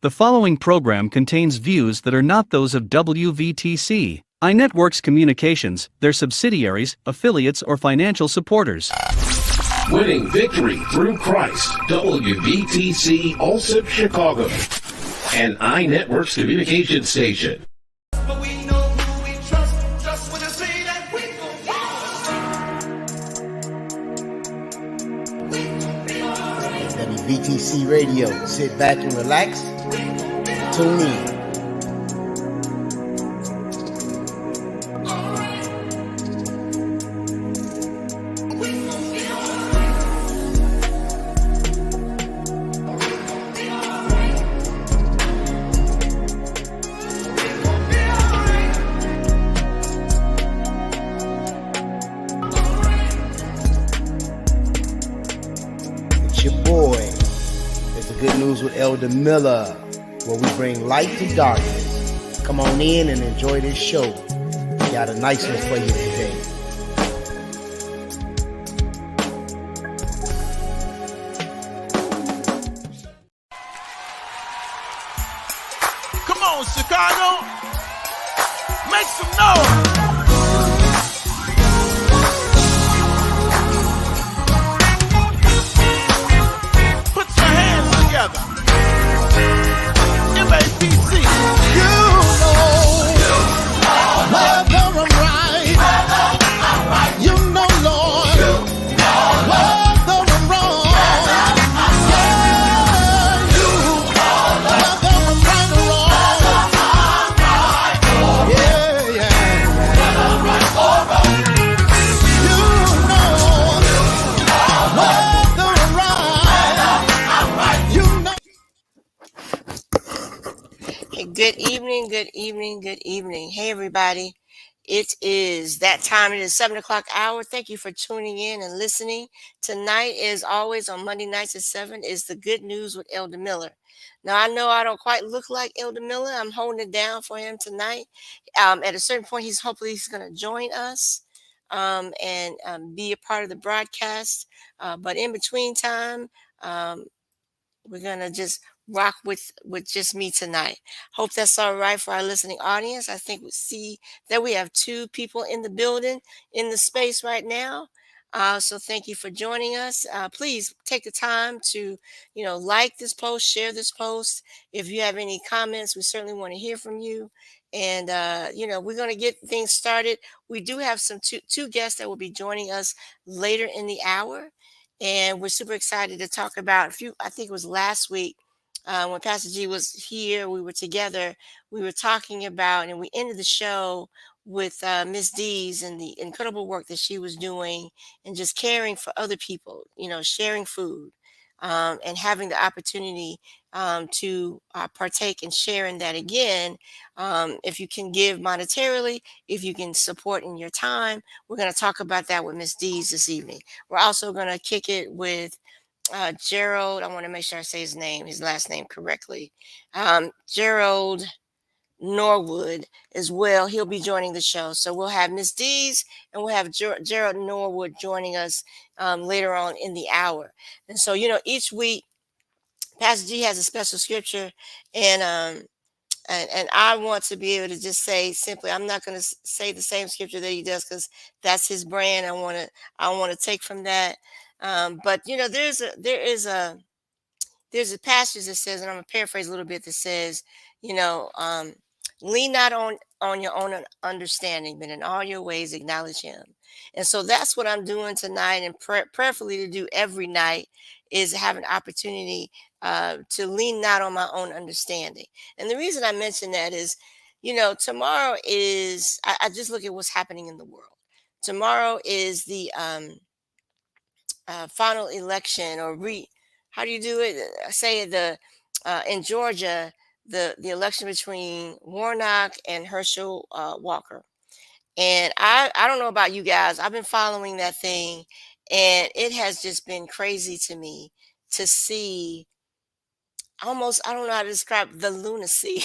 The following program contains views that are not those of WVTC, iNetworks Communications, their subsidiaries, affiliates, or financial supporters. Winning victory through Christ, WVTC Allsip Chicago, an iNetworks communication station. WVTC Radio. Sit back and relax. Tune in. It's your boy. It's the Good News with Elder Miller, where we bring light to darkness. Come on in and enjoy this show. We got a nice one for you today. Come on, Chicago. Make some noise. Put your hands together. MAPC. You know whether I'm right. You know, Lord, whether I'm wrong. Yeah, you whether I'm right or wrong. Yeah, yeah. You know whether I'm right. You know. Hey, good evening, good evening, good evening. Hey, everybody. It is that time. It is 7 o'clock hour. Thank you for tuning in and listening. Tonight, as always, on Monday nights at 7, is the Good News with Elder Miller. Now, I know I don't quite look like Elder Miller. I'm holding it down for him tonight. At a certain point, hopefully he's going to join us and be a part of the broadcast. But in between time, we're going to just rock with just me tonight. Hope that's all right for our listening audience. I think we see that we have 2 people in the building, in the space right now. So thank you for joining us. Please take the time to, like this post, share this post. If you have any comments, we certainly want to hear from you. And, we're going to get things started. We do have some two guests that will be joining us later in the hour. And we're super excited to talk about I think it was last week, when Pastor G was here, we were together, we were talking about, and we ended the show with Miss D's and the incredible work that she was doing and just caring for other people, sharing food, and having the opportunity to partake and share in that again. If you can give monetarily, if you can support in your time, we're going to talk about that with Miss D's this evening. We're also going to kick it with Gerald. I want to make sure I say his last name correctly. Gerald Norwood as well. He'll be joining the show. So we'll have Miss D's and we'll have Gerald Norwood joining us later on in the hour. And so, each week, Pastor G has a special scripture, and I want to be able to just say simply, I'm not going to say the same scripture that he does because that's his brand. I want to take from that. But there's a passage that says, and I'm gonna paraphrase a little bit, that says, lean not on your own understanding, but in all your ways acknowledge him. And so that's what I'm doing tonight, and prayerfully to do every night, is have an opportunity to lean not on my own understanding. And the reason I mention that is, tomorrow is, I just look at what's happening in the world. Tomorrow is the final election, or how do you do it? Say in Georgia, the election between Warnock and Herschel Walker. And I don't know about you guys. I've been following that thing, and it has just been crazy to me to see almost, I don't know how to describe the lunacy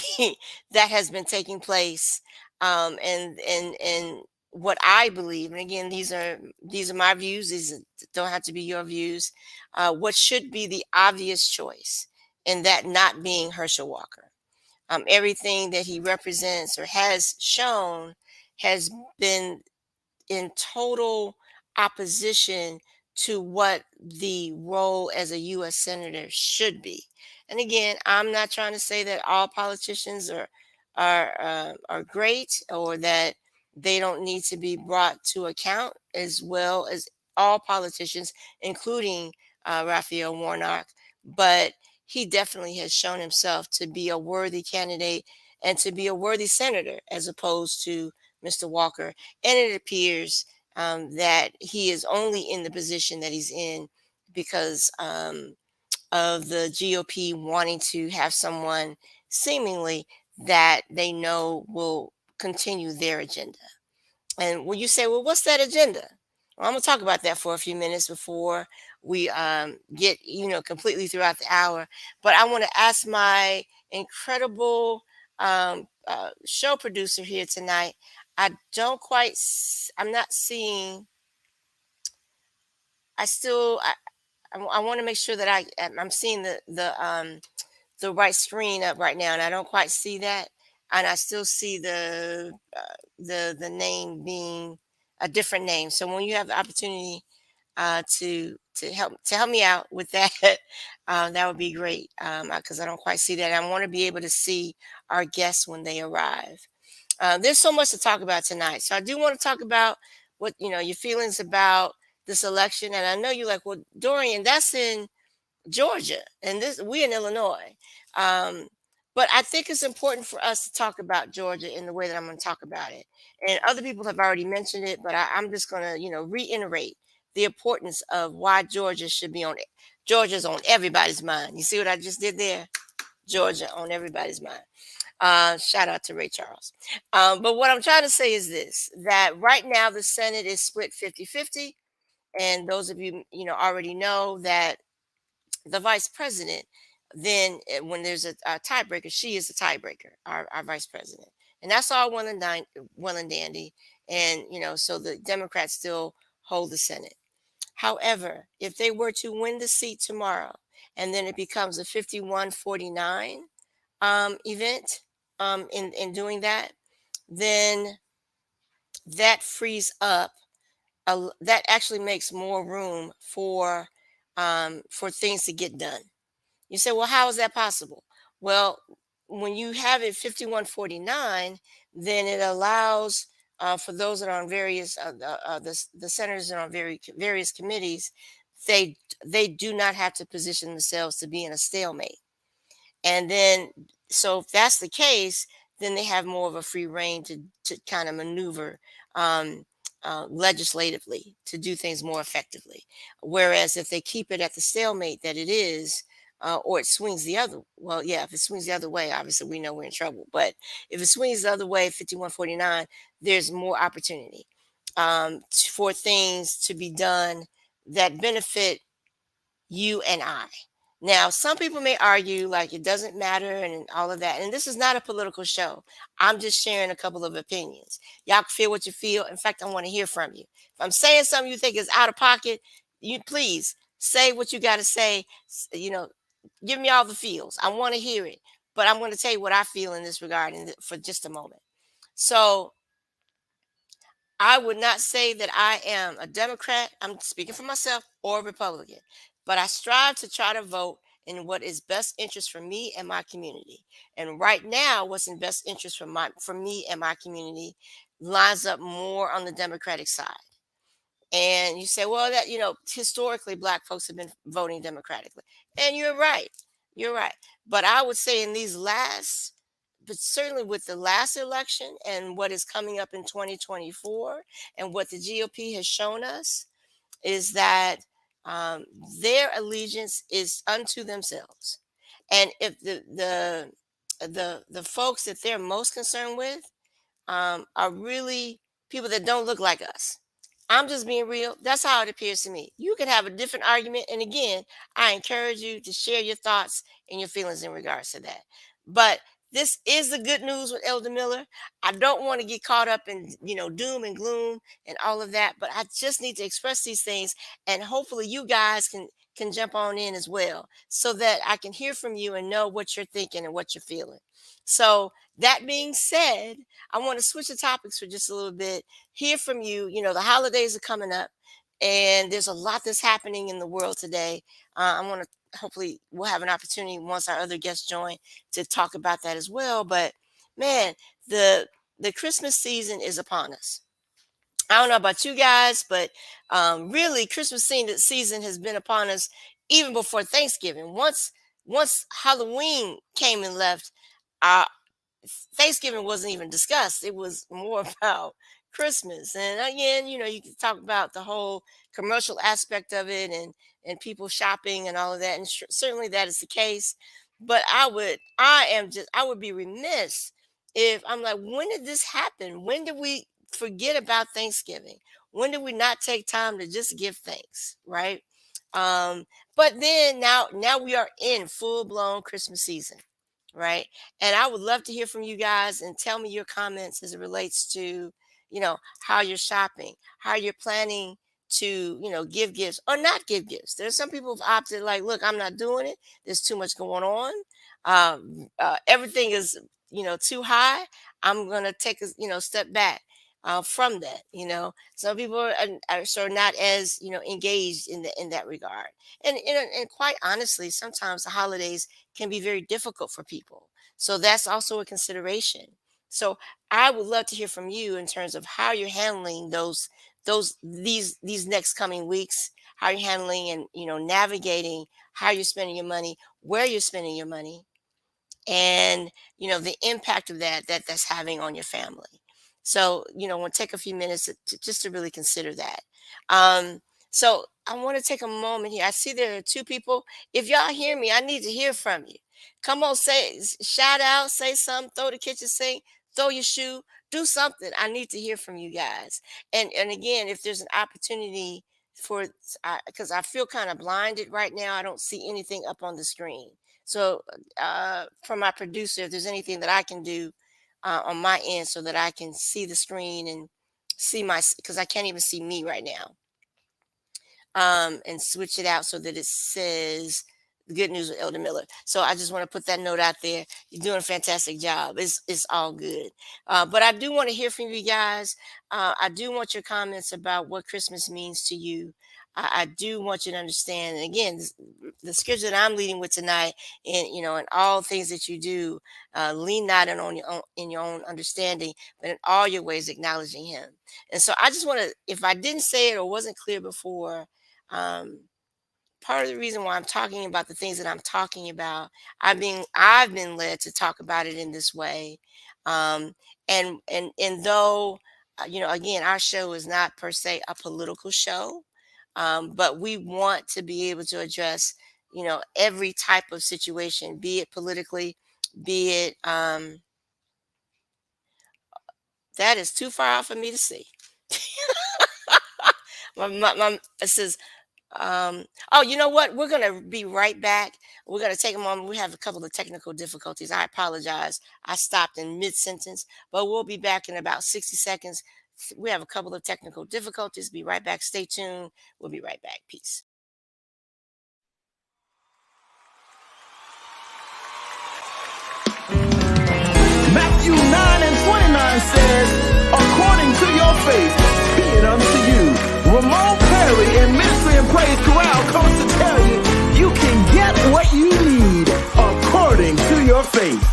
that has been taking place. And what I believe, and again, these are my views. These don't have to be your views. What should be the obvious choice, and that not being Herschel Walker. Everything that he represents or has shown has been in total opposition to what the role as a U.S. senator should be. And again, I'm not trying to say that all politicians are great or that they don't need to be brought to account, as well as all politicians, including Raphael Warnock. But he definitely has shown himself to be a worthy candidate and to be a worthy senator, as opposed to Mr. Walker. And it appears that he is only in the position that he's in because of the GOP wanting to have someone seemingly that they know will continue their agenda. And when you say, well, what's that agenda? Well, I'm going to talk about that for a few minutes before we get, completely throughout the hour. But I want to ask my incredible show producer here tonight. I don't quite, I'm not seeing, I still, I want to make sure that I'm seeing the right screen up right now, and I don't quite see that. And I still see the name being a different name. So when you have the opportunity to help me out with that, that would be great, because I don't quite see that. I want to be able to see our guests when they arrive. There's so much to talk about tonight, so I do want to talk about what your feelings about this election. And I know you're like, well, Dorian, that's in Georgia, and this we in Illinois. Um, but I think it's important for us to talk about Georgia in the way that I'm going to talk about it. And other people have already mentioned it, but I'm just going to, reiterate the importance of why Georgia should be on it. Georgia's on everybody's mind. You see what I just did there? Georgia on everybody's mind. Shout out to Ray Charles. But what I'm trying to say is this, that right now the Senate is split 50-50. And those of you, already know that the vice president, then when there's a tiebreaker, she is the tiebreaker, our vice president. And that's all well and dandy. And, so the Democrats still hold the Senate. However, if they were to win the seat tomorrow, and then it becomes a 51-49 event in doing that, then that frees up, that actually makes more room for things to get done. You say, well, how is that possible? Well, when you have it 51-49, then it allows for those that are on various the senators that are on various committees, they do not have to position themselves to be in a stalemate. And then, so if that's the case, then they have more of a free reign to kind of maneuver legislatively to do things more effectively. Whereas if they keep it at the stalemate that it is, or it swings the other, well, yeah, if it swings the other way, obviously we know we're in trouble. But if it swings the other way, 51-49, there's more opportunity for things to be done that benefit you and I. Now, some people may argue like it doesn't matter and all of that. And this is not a political show. I'm just sharing a couple of opinions. Y'all can feel what you feel. In fact, I want to hear from you. If I'm saying something you think is out of pocket, you please say what you got to say. Give me all the feels. I want to hear it. But I'm going to tell you what I feel in this regard for just a moment. So I would not say that I am a Democrat, I'm speaking for myself, or a Republican, but I strive to try to vote in what is best interest for me and my community. And right now, what's in best interest for me and my community lines up more on the Democratic side. And you say, well, that, historically Black folks have been voting democratically. And you're right. You're right. But I would say but certainly with the last election and what is coming up in 2024 and what the GOP has shown us is that their allegiance is unto themselves. And if the folks that they're most concerned with are really people that don't look like us. I'm just being real. That's how it appears to me. You could have a different argument. And again, I encourage you to share your thoughts and your feelings in regards to that. But this is the good news with Elder Miller. I don't want to get caught up in, doom and gloom and all of that. But I just need to express these things. And hopefully you guys can jump on in as well, so that I can hear from you and know what you're thinking and what you're feeling. So that being said, I want to switch the topics for just a little bit, hear from you. The holidays are coming up, and there's a lot that's happening in the world today. I want to hopefully we'll have an opportunity once our other guests join to talk about that as well. But man, the Christmas season is upon us. I don't know about you guys, but really, Christmas season has been upon us even before Thanksgiving. Once Halloween came and left, uh, Thanksgiving wasn't even discussed. It was more about Christmas. And again, you can talk about the whole commercial aspect of it, and people shopping and all of that. And certainly that is the case. But I would be remiss if I'm like, when did this happen? When did we forget about Thanksgiving? When did we not take time to just give thanks? Right. Um, but then now we are in full blown Christmas season, right? And I would love to hear from you guys and tell me your comments as it relates to, how you're shopping, how you're planning to, give gifts or not give gifts. There's some people who've opted like, look, I'm not doing it. There's too much going on. Everything is, too high. I'm going to take a, step back from that. Some people are sort of not as, engaged in that regard. And quite honestly, sometimes the holidays can be very difficult for people. So that's also a consideration. So I would love to hear from you in terms of how you're handling these next coming weeks, how you're handling and navigating how you're spending your money, where you're spending your money, and the impact of that's having on your family. So we'll take a few minutes just to really consider that. So I want to take a moment here. I see there are two people. If y'all hear me, I need to hear from you. Come on, shout out, say something, throw the kitchen sink, throw your shoe, do something. I need to hear from you guys. And again, if there's an opportunity because I feel kind of blinded right now. I don't see anything up on the screen. So from my producer, if there's anything that I can do on my end so that I can see the screen and see because I can't even see me right now. And switch it out so that it says the good news with Elder Miller. So I just want to put that note out there. You're doing a fantastic job. It's all good. But I do want to hear from you guys. I do want your comments about what Christmas means to you. I do want you to understand. And again, the scripture that I'm leading with tonight, and in all things that you do, lean not in your own understanding, but in all your ways acknowledging Him. And so I just want to, if I didn't say it or wasn't clear before, part of the reason why I'm talking about the things that I'm talking about, I've been led to talk about it in this way, and though again, our show is not per se a political show. But we want to be able to address, every type of situation, be it politically, be it, that is too far out for me to see. It says, oh, you know what? We're going to be right back. We're going to take a moment. We have a couple of technical difficulties. I apologize. I stopped in mid-sentence, but we'll be back in about 60 seconds. We have a couple of technical difficulties. Be right back. Stay tuned. We'll be right back. Peace. Matthew 9:29 says, according to your faith, be it unto you. Ramon Perry and Ministry and Praise Chorale comes to tell you, you can get what you need according to your faith.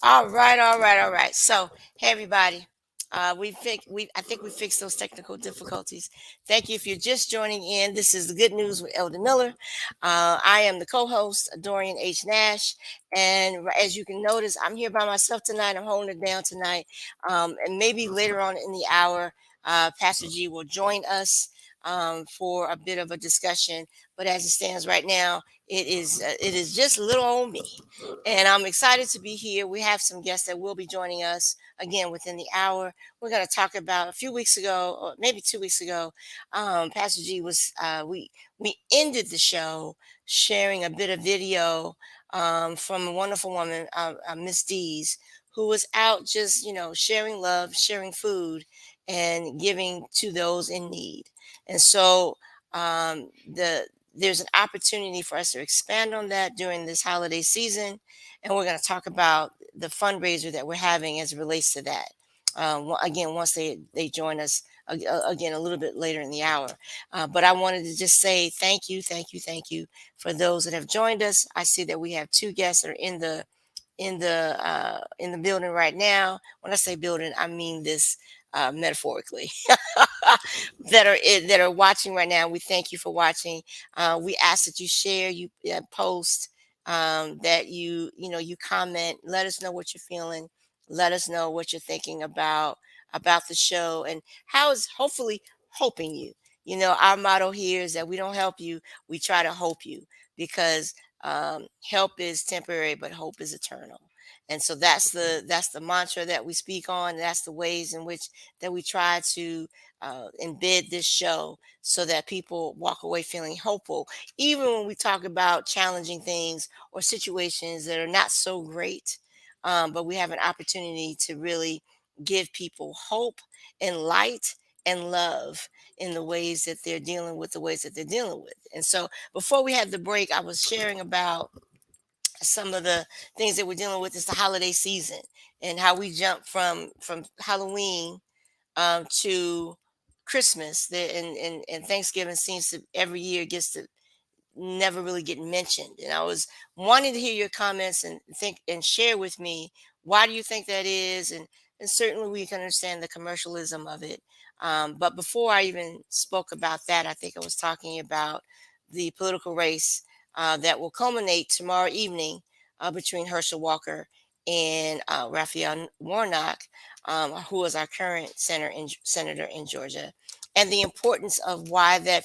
All right, all right, all right. So, hey everybody, I think we fixed those technical difficulties. Thank you if you're just joining in. This is the Good News with Elder Miller. I am the co-host, Dorian H. Nash, and as you can notice, I'm here by myself tonight. I'm holding it down tonight, and maybe later on in the hour, Pastor G will join us for a bit of a discussion. But as it stands right now, it is just little old me. And I'm excited to be here. We have some guests that will be joining us again within the hour. We're going to talk about a few weeks ago, or maybe 2 weeks ago. Pastor G was we ended the show sharing a bit of video from a wonderful woman, Miss Dees, who was out just sharing love, sharing food, and giving to those in need. And so there's an opportunity for us to expand on that during this holiday season, and we're going to talk about the fundraiser that we're having as it relates to that. Again, once they join us again a little bit later in the hour, but I wanted to just say thank you, thank you, thank you for those that have joined us. I see that we have two guests that are in the building right now. When I say building, I mean this metaphorically. That are watching right now. We thank you for watching. We ask that you share, you post, that you comment. Let us know what you're feeling. Let us know what you're thinking about the show and how is hopefully hoping you. Our motto here is that we don't help you, we try to hope you, because help is temporary, but hope is eternal. And so that's the mantra that we speak on. That's the ways in which that we try to embed this show so that people walk away feeling hopeful, even when we talk about challenging things or situations that are not so great. But we have an opportunity to really give people hope and light and love in the ways that they're dealing with the ways that they're dealing with. And so before we had the break, I was sharing about some of the things that we're dealing with. Is the holiday season and how we jump from Halloween to Christmas. And Thanksgiving seems to every year gets to never really get mentioned. And I was wanting to hear your comments and think and share with me, why do you think that is? And certainly we can understand the commercialism of it. But before I even spoke about that, I think I was talking about the political race that will culminate tomorrow evening between Herschel Walker and Raphael Warnock, who is our current senator in Georgia, and the importance of why that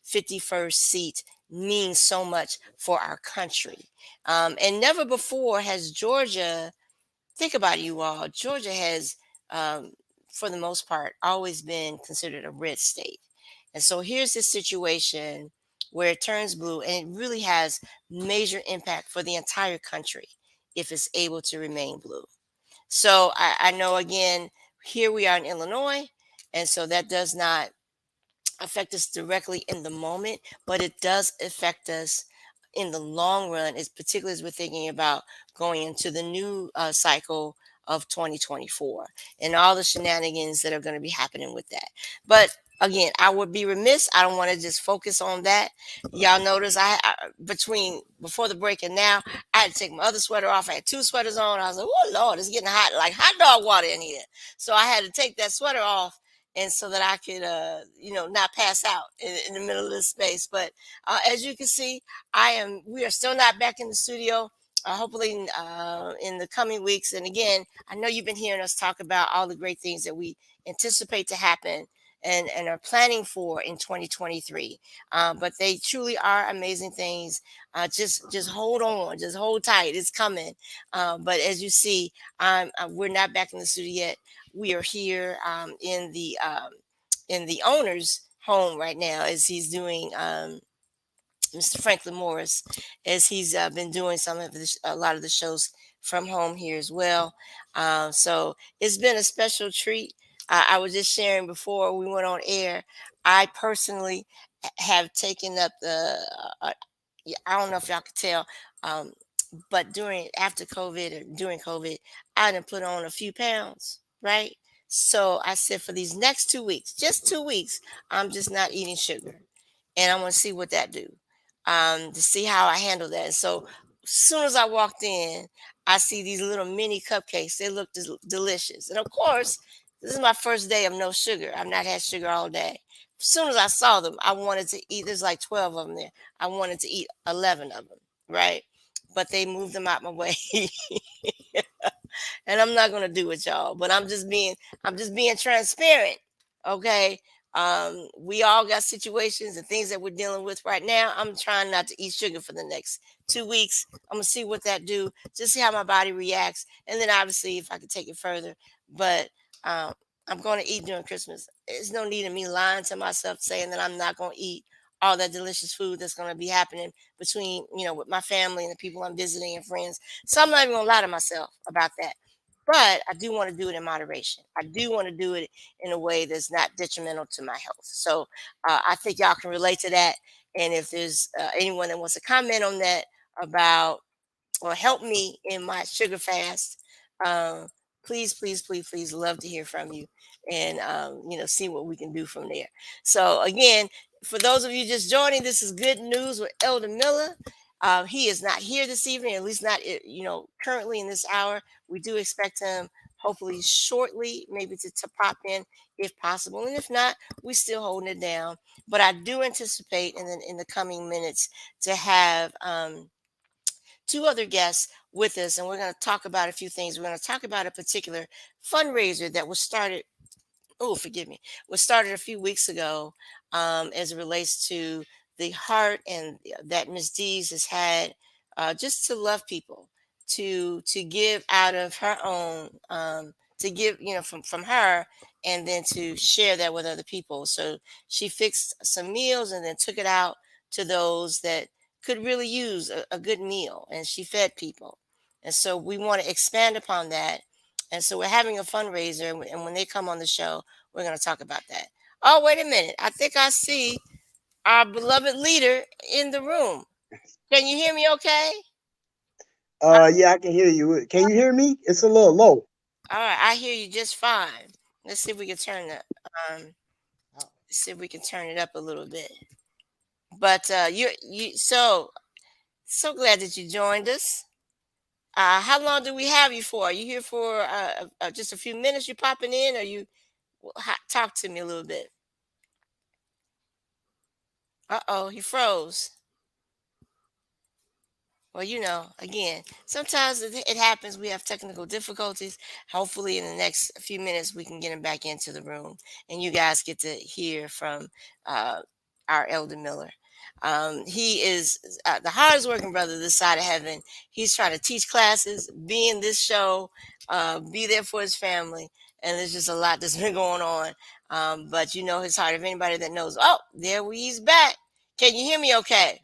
51st seat means so much for our country. And never before has Georgia, think about it, you all, Georgia has, um, for the most part, always been considered a red state. And so here's this situation where it turns blue, and it really has major impact for the entire country if it's able to remain blue. So I know, again, here we are in Illinois, and so that does not affect us directly in the moment, but it does affect us in the long run, is particularly as we're thinking about going into the new cycle of 2024 and all the shenanigans that are going to be happening with that. But again, I would be remiss. I don't want to just focus on that. Y'all notice I between before the break and now, I had to take my other sweater off. I had two sweaters on. I was like, oh Lord, it's getting hot, like hot dog water in here. So I had to take that sweater off, and so that I could, not pass out in the middle of this space. But as you can see, we are still not back in the studio. Hopefully, in the coming weeks. And again, I know you've been hearing us talk about all the great things that we anticipate to happen and are planning for in 2023. But they truly are amazing things. Just hold on, just hold tight. It's coming. But as you see, we're not back in the studio yet. We are here in the owner's home right now, as he's doing, Mr. Franklin Morris, as he's been doing a lot of the shows from home here as well. So it's been a special treat. I was just sharing before we went on air. I personally have taken up yeah, I don't know if y'all could tell, um, but after COVID or during COVID, I done put on a few pounds, right? So I said for these next 2 weeks, just 2 weeks, I'm just not eating sugar, and I want to see what that do, to see how I handle that. And so as soon as I walked in, I see these little mini cupcakes. They look delicious. And of course, this is my first day of no sugar. I've not had sugar all day. As soon as I saw them, I wanted to eat. There's like 12 of them there. I wanted to eat 11 of them, right? But they moved them out my way. And I'm not gonna do it, y'all. But I'm just being transparent. Okay. We all got situations and things that we're dealing with right now. I'm trying not to eat sugar for the next 2 weeks. I'm gonna see what that do, just see how my body reacts, and then obviously if I can take it further. But um, I'm gonna eat during Christmas. There's no need of me lying to myself saying that I'm not gonna eat all that delicious food that's gonna be happening between with my family and the people I'm visiting and friends. So I'm not even gonna lie to myself about that. But I do want to do it in moderation. I do want to do it in a way that's not detrimental to my health. So I think y'all can relate to that. And if there's anyone that wants to comment on that about or help me in my sugar fast, um, please, please, please, please, love to hear from you and see what we can do from there. So again, for those of you just joining, this is Good News with Elder Miller. He is not here this evening, at least not currently in this hour. We do expect him hopefully shortly, maybe to pop in if possible, and if not, we still holding it down. But I do anticipate in the coming minutes to have two other guests with us, and we're going to talk about a few things. We're going to talk about a particular fundraiser that was started. Oh, forgive me. Was started a few weeks ago, as it relates to the heart and that Miss Dees has had, just to love people, to give out of her own, to give from her, and then to share that with other people. So she fixed some meals and then took it out to those that could really use a good meal, and she fed people. And so we want to expand upon that. And so we're having a fundraiser, and when they come on the show, we're going to talk about that. Oh, wait a minute. I think I see our beloved leader in the room. Can you hear me okay? Yeah, I can hear you. Can you hear me? It's a little low. All right, I hear you just fine. Let's see if we can turn the um Oh. let's see if we can turn it up a little bit. But you so glad that you joined us. How long do we have you for? Are you here for just a few minutes? You popping in, or talk to me a little bit? Uh-oh, he froze. Well, again, sometimes it happens. We have technical difficulties. Hopefully, in the next few minutes, we can get him back into the room, and you guys get to hear from uh, our Elder Miller. He is the hardest working brother this side of heaven. He's trying to teach classes, be in this show, be there for his family, and there's just a lot that's been going on. But you know his heart. If anybody that knows, oh, he's back. Can you hear me? Okay.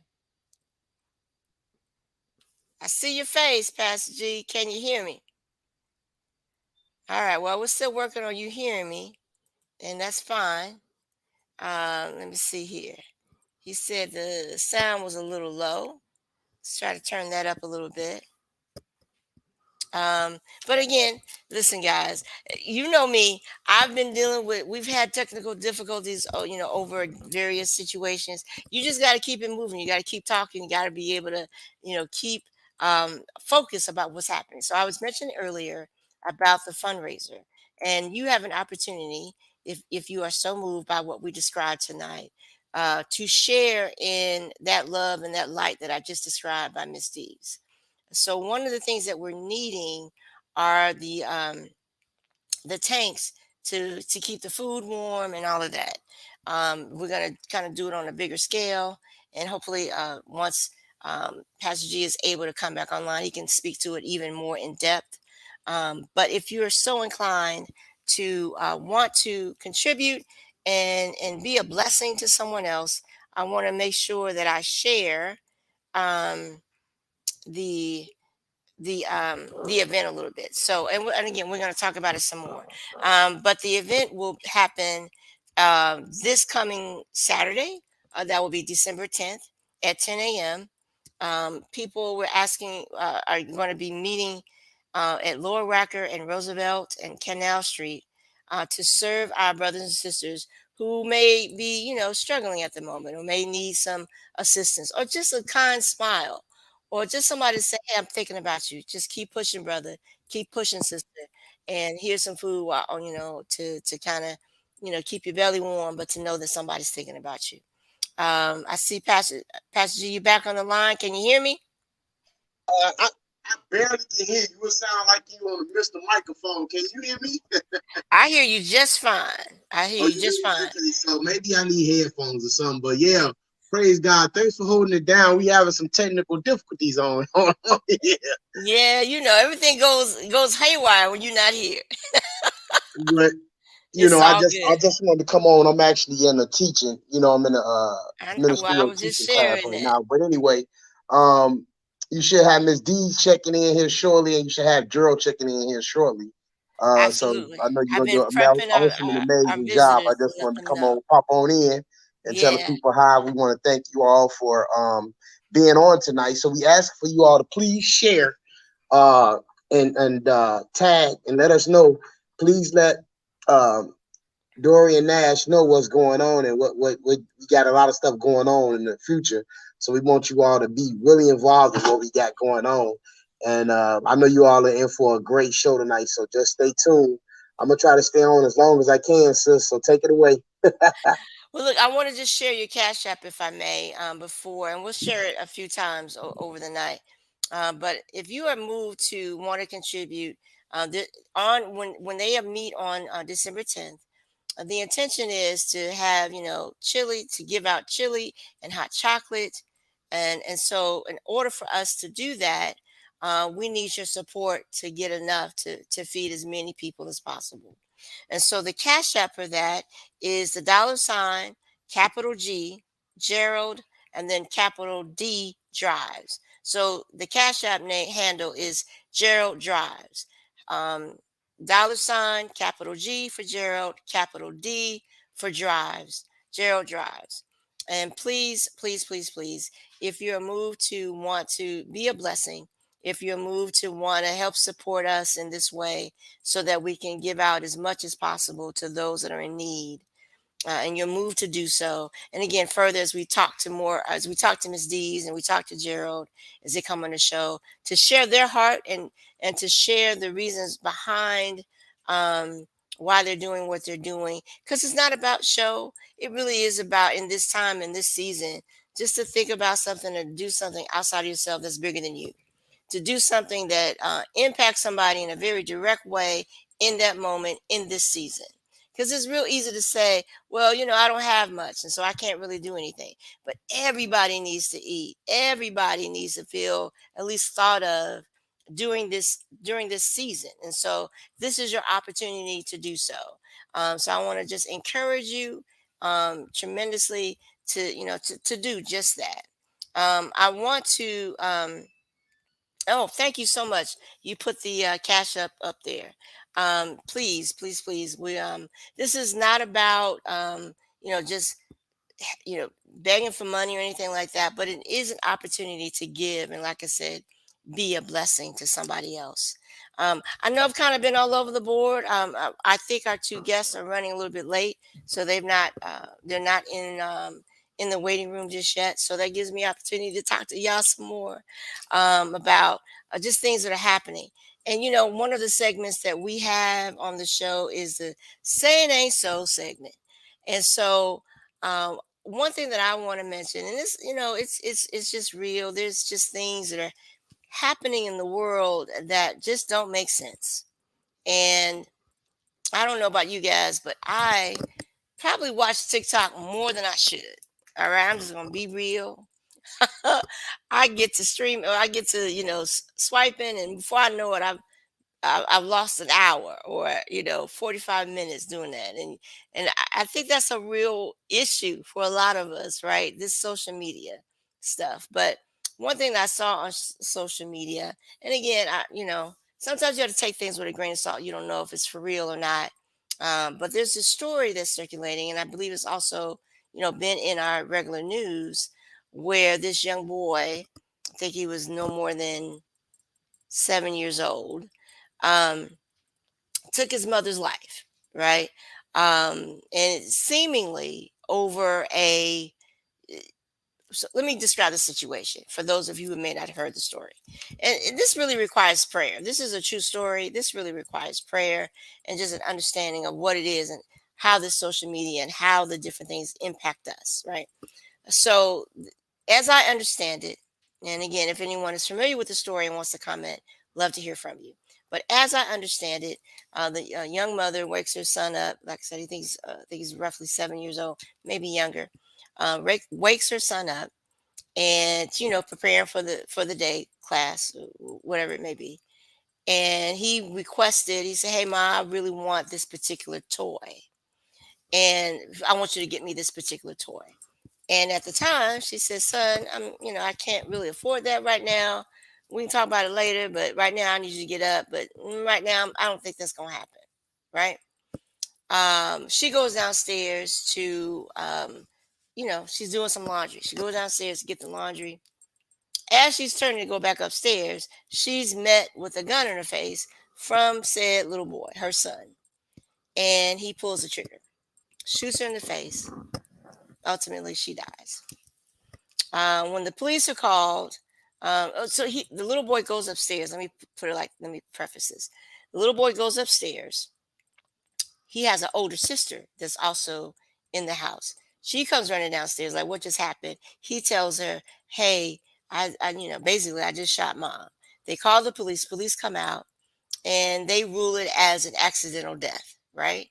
I see your face, Pastor G. Can you hear me? All right. Well, we're still working on you hearing me, and that's fine. Let me see here. He said the sound was a little low. Let's try to turn that up a little bit. Um, but again, listen, guys, you know me. We've had technical difficulties, over various situations. You just got to keep it moving. You got to keep talking. You got to be able to, keep focus about what's happening. So I was mentioning earlier about the fundraiser, and you have an opportunity, if you are so moved by what we described tonight, to share in that love and that light that I just described by Miss Dees. So one of the things that we're needing are the tanks to keep the food warm and all of that. We're gonna kind of do it on a bigger scale, and hopefully, once Pastor G is able to come back online, he can speak to it even more in depth. But if you're so inclined to want to contribute and be a blessing to someone else, I want to make sure that I share um, the the event a little bit. So, and again, we're going to talk about it some more. But the event will happen this coming Saturday. That will be December 10th at 10 a.m. People were asking are going to be meeting at Lower Racker and Roosevelt and Canal Street to serve our brothers and sisters who may be, struggling at the moment, or may need some assistance, or just a kind smile, or just somebody to say, "Hey, I'm thinking about you. Just keep pushing, brother. Keep pushing, sister. And here's some food, to kind of, keep your belly warm, but to know that somebody's thinking about you." I see Pastor G, you back on the line. Can you hear me? I barely can hear you. It sound like you on a Mr. Microphone. Can you hear me? I hear you just fine. I hear Oh, you you just hear me? fine. Okay, so maybe I need headphones or something. But yeah, praise God. Thanks for holding it down. We having some technical difficulties on. Yeah. Yeah, everything goes haywire when you're not here. But It's I all just good. wanted to come on. I'm actually in a teaching. I'm in a I ministerial was just teaching class sharing right that. now. But anyway, um, you should have Miss D checking in here shortly, and you should have Gerald checking in here shortly. So Absolutely. I know you're I've gonna do been prepping hopefully an our amazing job. I visitors to just let wanted to them come know. on, pop on in, and tell the Yeah, people hi. We want to thank you all for being on tonight. So we ask for you all to please share uh, and tag and let us know. Please let um, Dorian Nash know what's going on and what we got a lot of stuff going on in the future. So we want you all to be really involved in what we got going on. And I know you all are in for a great show tonight. So just stay tuned. I'm gonna try to stay on as long as I can, sis. So take it away. well, look, I want to just share your Cash App, if I may, before, and we'll share it a few times over the night. But if you are moved to want to contribute, on when they meet on December 10th, the intention is to have, chili, to give out chili and hot chocolate, and so in order for us to do that, we need your support to get enough to feed as many people as possible. And so the cash app for that is the $ capital G Gerald, and then capital D Drives. So the cash app handle is Gerald Drives. Um, capital G for Gerald, capital D for Drives, Gerald Drives. And please, please, please, please, if you're moved to want to be a blessing, if you're moved to want to help support us in this way, so that we can give out as much as possible to those that are in need, and you're moved to do so. And again, further, as we talk to Miss Dees and we talk to Gerald as they come on the show to share their heart, and to share the reasons behind, um, why they're doing what they're doing. Because it's not about show. It really is about, in this time, in this season, just to think about something and do something outside of yourself that's bigger than you, to do something that impacts somebody in a very direct way in that moment, in this season. Because it's real easy to say, well, I don't have much, and so I can't really do anything. But everybody needs to eat. Everybody needs to feel at least thought of during this season. And so this is your opportunity to do so. So I want to just encourage you tremendously to do just that. I want to. Oh, thank you so much. You put the cash up there. Please, please, please. This is not about just begging for money or anything like that, but it is an opportunity to give, and like I said, be a blessing to somebody else. I know I've kind of been all over the board. I think our two guests are running a little bit late, so they're not in the waiting room just yet. So that gives me opportunity to talk to y'all some more about just things that are happening. And one of the segments that we have on the show is the "Say It Ain't So" segment. And so one thing that I want to mention, and this, it's just real. There's just things that are happening in the world that just don't make sense. And I don't know about you guys, but I probably watch TikTok more than I should. All right, I'm just gonna be real. I get to stream, or I get to swiping, and before I know it, I've lost an hour, or 45 minutes doing that. And I think that's a real issue for a lot of us, right? This social media stuff. But one thing that I saw on social media, and again, sometimes you have to take things with a grain of salt. You don't know if it's for real or not. But there's this story that's circulating, and I believe it's also been in our regular news, where this young boy, I think he was no more than 7 years old, um, took his mother's life, right? And seemingly over So let me describe the situation for those of you who may not have heard the story. And this really requires prayer. This is a true story. This really requires prayer and just an understanding of what it is and how this social media and how the different things impact us, right? So, as I understand it, and again, if anyone is familiar with the story and wants to comment, love to hear from you. But as I understand it, the young mother wakes her son up. Like I said, I think he's roughly 7 years old, maybe younger. Wakes her son up, and preparing for the day, class, whatever it may be. And he requested. He said, "Hey, Ma, I really want this particular toy, and I want you to get me this particular toy." And at the time, she said, "Son, I can't really afford that right now. We can talk about it later, but right now I need you to get up. But right now, I don't think that's gonna happen." Right? She goes downstairs to, she's doing some laundry. She goes downstairs to get the laundry. As she's turning to go back upstairs, she's met with a gun in her face from said little boy, her son, and he pulls the trigger, shoots her in the face. Ultimately, she dies. When the police are called, the little boy goes upstairs. Let me preface this. The little boy goes upstairs. He has an older sister that's also in the house. She comes running downstairs like, "What just happened?" He tells her, "Hey, basically, I just shot Mom." They call the police. Police come out and they rule it as an accidental death, right?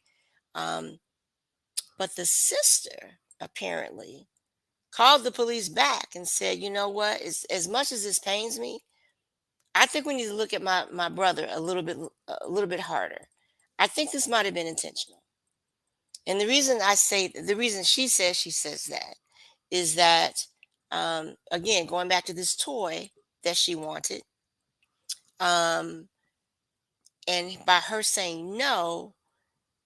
Um, but the sister apparently called the police back and said, "You know what? As much as this pains me, I think we need to look at my brother a little bit harder. I think this might have been intentional." And the reason she says that is that, again, going back to this toy that she wanted, um, and by her saying no,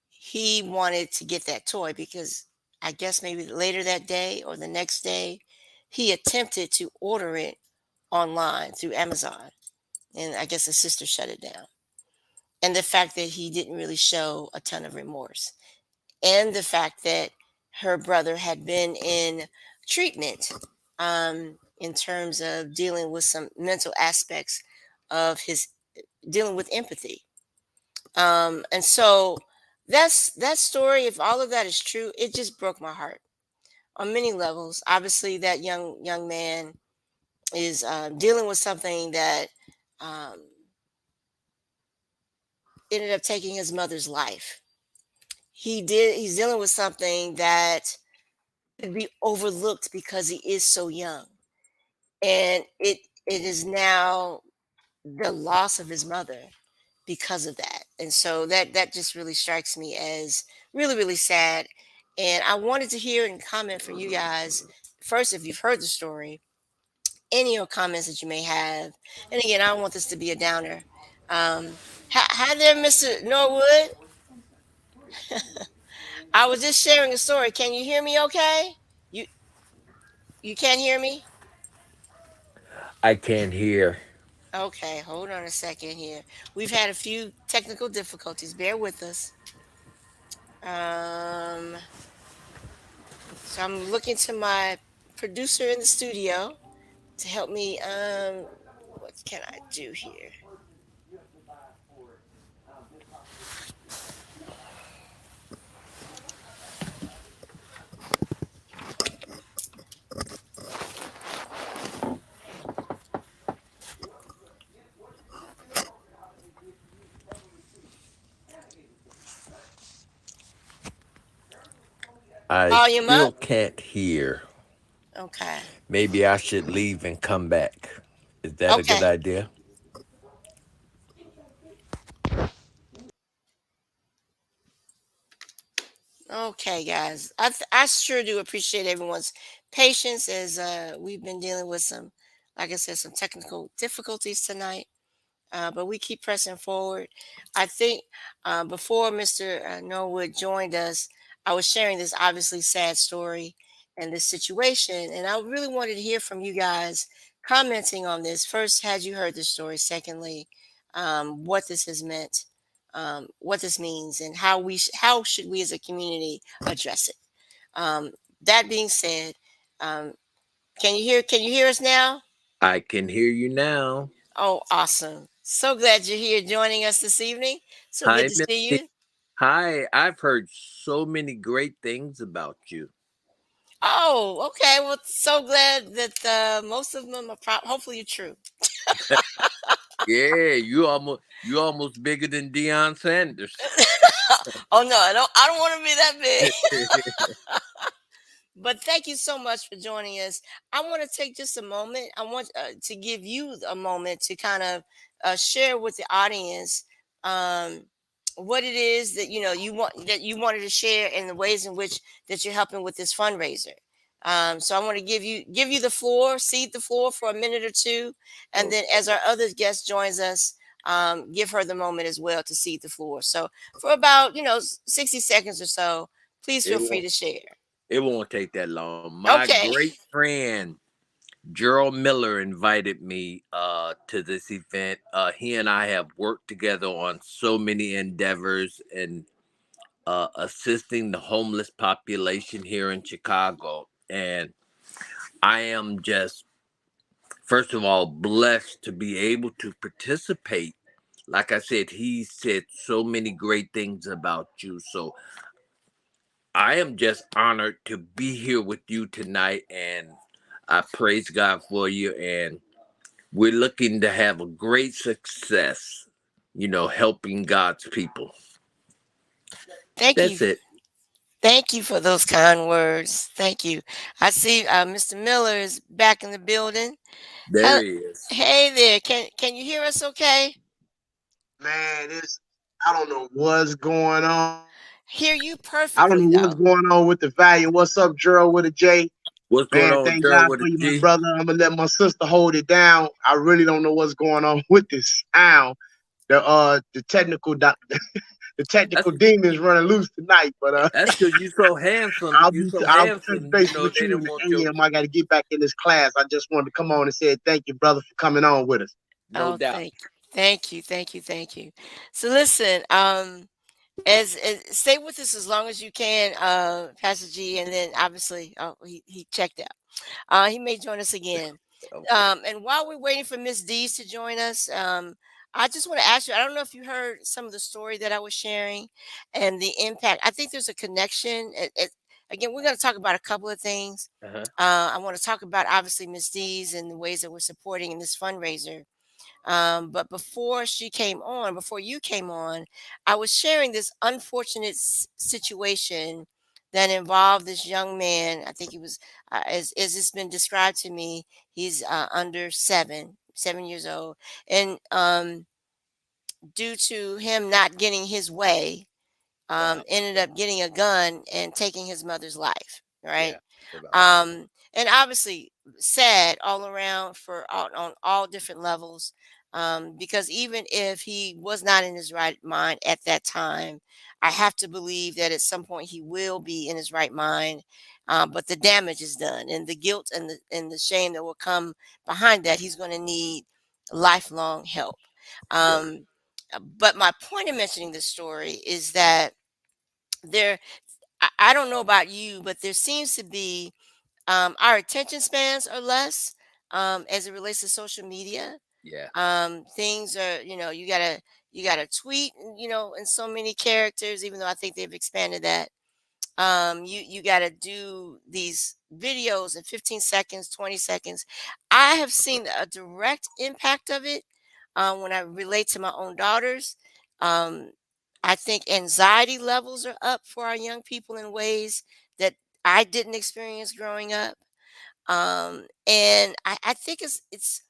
he wanted to get that toy because I guess maybe later that day or the next day, he attempted to order it online through Amazon. And I guess his sister shut it down. And the fact that he didn't really show a ton of remorse. And the fact that her brother had been in treatment, in terms of dealing with some mental aspects of his dealing with empathy. And so that story, if all of that is true, it just broke my heart on many levels. Obviously, that young man is dealing with something that um, ended up taking his mother's life. He's dealing with something that could be overlooked because he is so young, and it is now the loss of his mother because of that. And so that just really strikes me as really, really sad. And I wanted to hear and comment from you guys first, if you've heard the story, any of your comments that you may have. And again, I don't want this to be a downer. Hi there, Mr. Norwood. I was just sharing a story. Can you hear me okay? You you can't hear me? I can't hear. Okay, hold on a second here. We've had a few technical difficulties. Bear with us. Um, so I'm looking to my producer in the studio to help me. What can I do here? I Volume still up. can't hear. Okay. Maybe I should leave and come back. Is that a good Okay. idea? Okay, guys. I sure do appreciate everyone's patience as we've been dealing with some, like I said, some technical difficulties tonight. But we keep pressing forward. I think before Mr. Norwood joined us, I was sharing this obviously sad story and this situation, and I really wanted to hear from you guys commenting on this. First, had you heard the story? Secondly, what this has meant, what this means, and how should we as a community address it? Um, that being said, um, Can you hear us now? I can hear you now. Oh, awesome. So glad you're here joining us this evening. So good Hi, to see Misty. you. Hi, I've heard so many great things about you. Oh, okay. Well, so glad that most of them are hopefully true. Yeah, you almost bigger than Deion Sanders. Oh no, I don't want to be that big. But thank you so much for joining us. I want to take just a moment. I want to give you a moment to kind of share with the audience um, what it is that you wanted to share and the ways in which that you're helping with this fundraiser. So I want to give you the floor, cede the floor for a minute or two, and then Okay. as our other guest joins us, give her the moment as well to cede the floor. So for about 60 seconds or so, please feel It free won't to share. it won't take that long. My Okay. great friend Gerald Miller invited me to this event. He and I have worked together on so many endeavors and assisting the homeless population here in Chicago. And I am just, first of all, blessed to be able to participate. Like I said, he said so many great things about you. So I am just honored to be here with you tonight. And I praise God for you. And we're looking to have a great success, helping God's people. Thank you. That's it. Thank you for those kind words. Thank you. I see Mr. Miller is back in the building. There Hel- he is. Hey there. Can you hear us okay? Man, I don't know what's going on. Hear you I don't perfectly know what's though. going on with the value. What's up, Gerald with a J? What's going Man, on with thank Gerald God with for a you, my G? brother. I'm gonna let my sister hold it down. I really don't know what's going on with this sound. The technical the That's technical demons running loose tonight. But that's because you so handsome. You so I'll touch handsome. base with They you in didn't want the your AM. I got to get back in this class. I just wanted to come on and say thank you, brother, for coming on with us. no Oh, doubt. thank you. So listen, as stay with us as long as you can, Pastor G, and then obviously, oh, he checked out. He may join us again. Okay. And while we're waiting for Miss Dees to join us, I just want to ask you. I don't know if you heard some of the story that I was sharing and the impact. I think there's a connection. Again, we're going to talk about a couple of things. Uh-huh. I want to talk about obviously Miss Dees and the ways that we're supporting in this fundraiser. But before you came on, I was sharing this unfortunate situation that involved this young man. I think he was, as it's been described to me, he's under 7 years old, and due to him not getting his way, Wow. ended up getting a gun and taking his mother's life. Right. Yeah. About that. And obviously sad all around on all different levels. Because even if he was not in his right mind at that time, I have to believe that at some point he will be in his right mind. But the damage is done, and the guilt and the shame that will come behind that, he's going to need lifelong help. Yeah. Um, but my point in mentioning this story is that there, I don't know about you, but there seems to be our attention spans are less as it relates to social media. Yeah. Things are, you gotta tweet, in so many characters, even though I think they've expanded that. You gotta do these videos in 15 seconds, 20 seconds. I have seen a direct impact of it when I relate to my own daughters. Um, I think anxiety levels are up for our young people in ways that I didn't experience growing up. And I think it's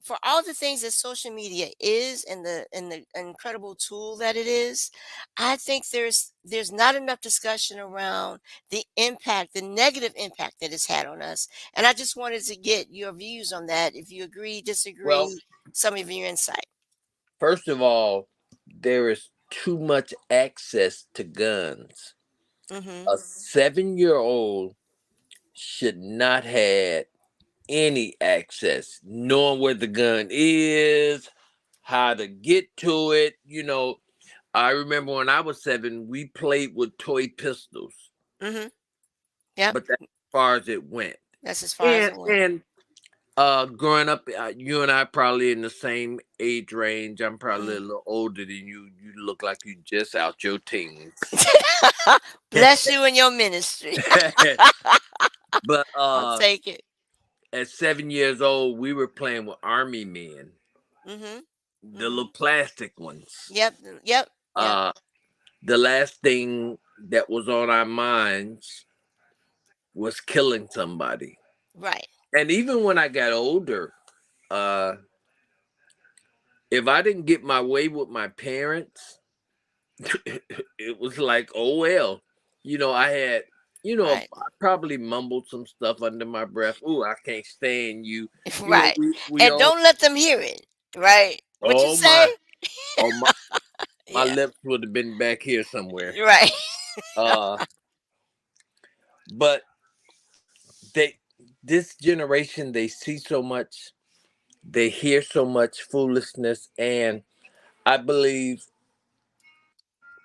for all the things that social media is and the incredible tool that it is. I think there's not enough discussion around the impact, the negative impact that it's had on us. And I just wanted to get your views on that. If you agree, Well, disagree, some of your insight. first of all, there is too much access to guns. Mm-hmm. A 7-year-old should not have any access, knowing where the gun is, how to get to it. I remember when I was 7, we played with toy pistols, Mm-hmm. Yep. but that's as far as it went. That's as far as it went. And growing up, you and I probably in the same age range. I'm probably a Mm. little older than you. You look like you just out your teens. Bless you in your ministry. But I'll take it. at 7 years old, we were playing with army men, Mhm. the Mhm. little plastic ones. Yep. Yep. Yep. Uh, the last thing that was on our minds was killing somebody. Right. And even when I got older, uh, if I didn't get my way with my parents, it was like, oh well. I had, Right. I probably mumbled some stuff under my breath. Ooh, I can't stand you. Right. We And all, don't let them hear it. Right. What you oh say? my, oh my Yeah. lips would have been back here somewhere. Right. Uh, but they, this generation, they see so much, they hear so much foolishness, and I believe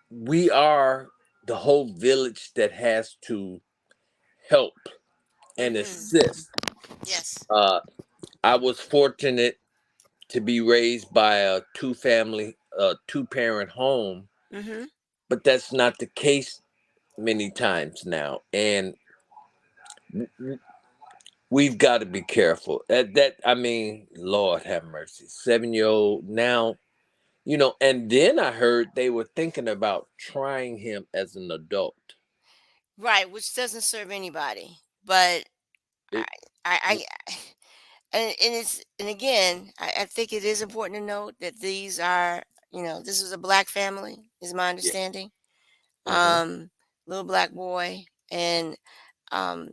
we are the whole village that has to help and Mhm. assist. Yes. Uh, I was fortunate to be raised by a two parent home, Mhm. but that's not the case many times now, and we've got to be careful. I mean, Lord have mercy, 7 year old now. And then I heard they were thinking about trying him as an adult. Right, which doesn't serve anybody. But I It, I and again, I think it is important to note that these are, this is a black family, is my yeah. understanding. Hmm. Um, little black boy, um,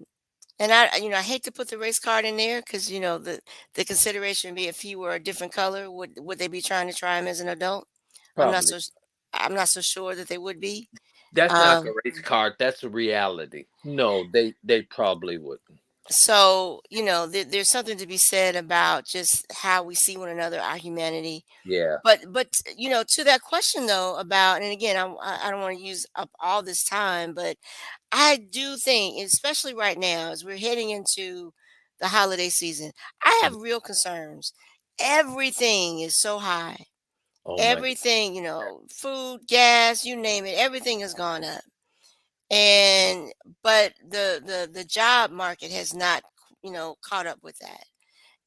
and I hate to put the race card in there because the consideration would be if he were a different color, would they be trying to try him as an adult? I'm not Probably. so s- I'm not so sure that they would be. That's not the Um, race card. That's a reality. No, they probably wouldn't. so there's something to be said about just how we see one another, our humanity. Yeah. But to that question though about, and again, I don't want to use up all this time, but I do think, especially right now, as we're heading into the holiday season, I have real concerns. Everything is so high. Oh my. Everything, food, gas, you name it, everything has gone up. And but the job market has not, caught up with that.